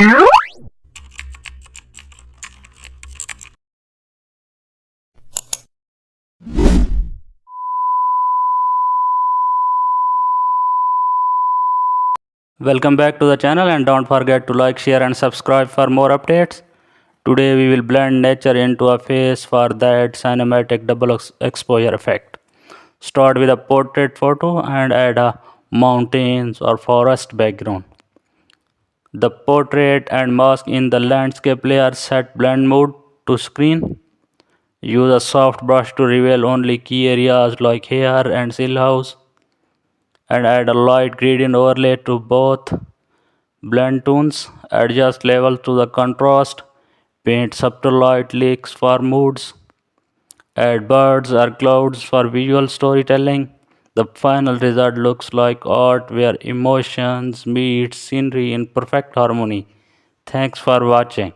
Welcome back to the channel, and don't forget to like, share and subscribe for more updates. Today we will blend nature into a face for that cinematic double exposure effect. Start with a portrait photo and add a mountains or forest background. The portrait and mask in the landscape layer set blend mode to screen. Use a soft brush to reveal only key areas like hair and silhouettes, and add a light gradient overlay to both blend tones. Adjust level to the contrast. Paint subtle light leaks for moods. Add birds or clouds for visual storytelling. The final result looks like art where emotions meet scenery in perfect harmony. Thanks for watching.